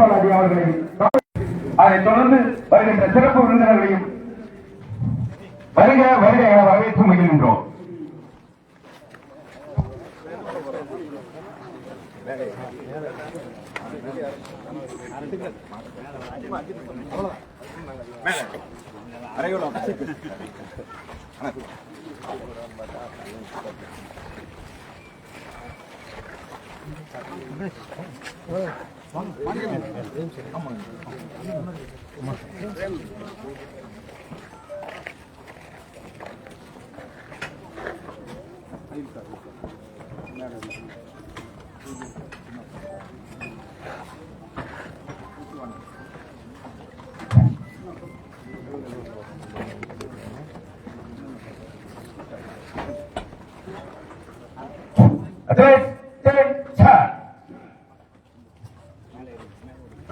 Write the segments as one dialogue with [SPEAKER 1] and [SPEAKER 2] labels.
[SPEAKER 1] பாலாஜி அவர்களையும் அதைத் தொடர்ந்து வருகின்ற சிறப்பு விருந்தினர்களையும் வருக வருக என வரவேற்று மகிழ்கின்றோம்.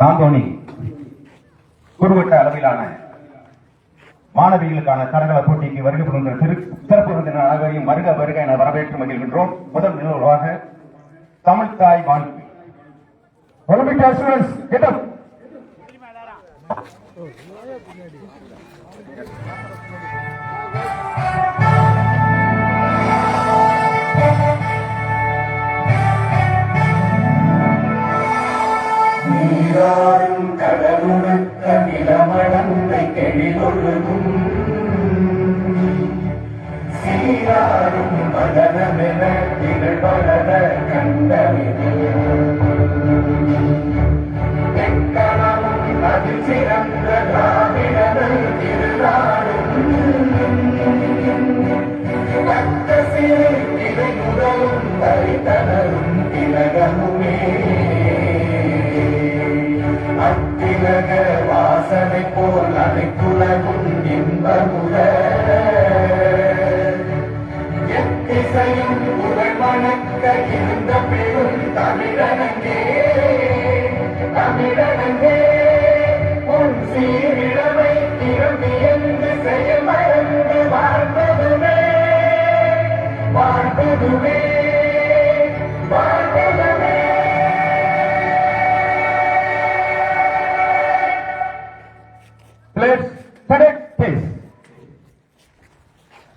[SPEAKER 1] தாந்தோணி குறுவட்ட அளவிலான மாணவிகளுக்கான தடகள போட்டிக்கு வருகை புரிந்த சிறப்பு விருந்தினர் அனைவரையும் வருக வருக என வரவேற்று மகிழ்கின்றோம். முதல் நிகழ்வாக தமிழ் தாய் வாழ்க்கை நீராடும் கடலுடுத்த நிலமடந்தை கெழிலொழுகும் சீராடும் மதனமென திகழ்வளர கண்டமிழ் அதில் சிறந்த திராவிடர்கள் திருநாடும் பக்த சிறு இதை முதலும் தரித்தனரும் திலகமுமே அத்திலக வாசனை போல் அனைத்துலகும் இன்பமுற எத்திசையும் புகழ் வணக்க இருந்த பெரும் தமிழனங்கே தமிழனங்கே உன் சீரிழமை திரும்பி என்று செயல் மறந்து வாழ்ந்ததுமே வாழ்ந்ததுமே வாழ்ந்ததுமே.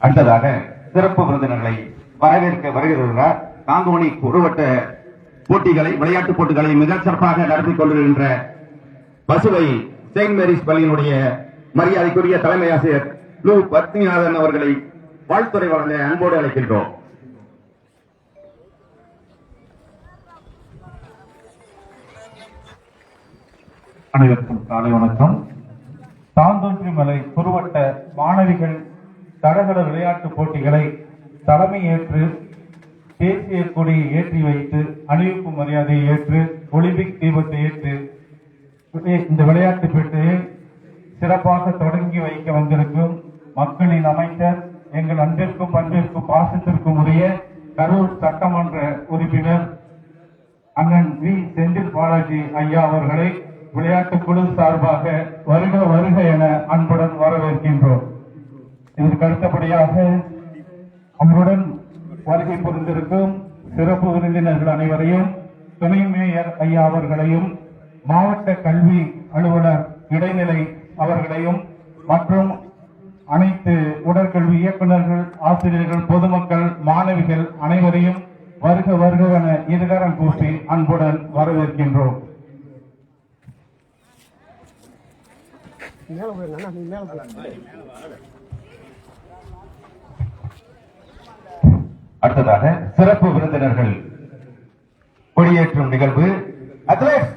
[SPEAKER 1] அடுத்ததாக சிறப்பு விருந்தினர்களை வரவேற்க வருகிறார். தாந்தோணி குறுவட்ட போட்டிகளை விளையாட்டுப் போட்டிகளை மிக சிறப்பாக நடத்திக் கொண்டிருக்கின்ற பசுவை செயின்ட் மேரிஸ் பள்ளியினுடைய மரியாதைக்குரிய தலைமை ஆசிரியர் லு பத்மிநாதன் அவர்களை வாழ்த்துறை வழங்க அன்போடு அழைக்கின்றோம்.
[SPEAKER 2] அனைவருக்கும் காலை வணக்கம். தாந்தோன்றிமலை குறுவட்ட மாணவிகள் தடகள விளையாட்டுப் போட்டிகளை தலைமை ஏற்று தேசிய கொடியை ஏற்றி வைத்து அணிவிப்பு மரியாதையை ஏற்று ஒலிம்பிக் தீபத்தை ஏற்று இந்த விளையாட்டு போட்டியை சிறப்பாக தொடங்கி வைக்க வந்திருக்கும் மக்களின் அமைச்சர், எங்கள் அன்பிற்கும் பண்பிற்கும் பாசத்திற்கும் உரிய கரூர் சட்டமன்ற உறுப்பினர் அண்ணன் வி செந்தில் பாலாஜி ஐயா அவர்களை விளையாட்டு குழு சார்பாக வருக வருக என அன்புடன் வரவேற்கின்றோம். இதற்கு அடுத்தபடியாக அவருடன் வருகை புரிந்திருக்கும் சிறப்பு விருந்தினர்கள் அனைவரையும், துணை மேயர் ஐயா அவர்களையும், மாவட்ட கல்வி அலுவலர் இடைநிலை அவர்களையும் மற்றும் அனைத்து உடற்கல்வி இயக்குநர்கள், ஆசிரியர்கள், பொதுமக்கள், மாணவிகள் அனைவரையும் வருக வருக என இருகரம் கூப்பி அன்புடன் வரவேற்கின்றோம்.
[SPEAKER 1] அடுத்ததாக சிறப்பு விருந்தினர்கள் கொடியேற்றும் நிகழ்வு. அத்லெட்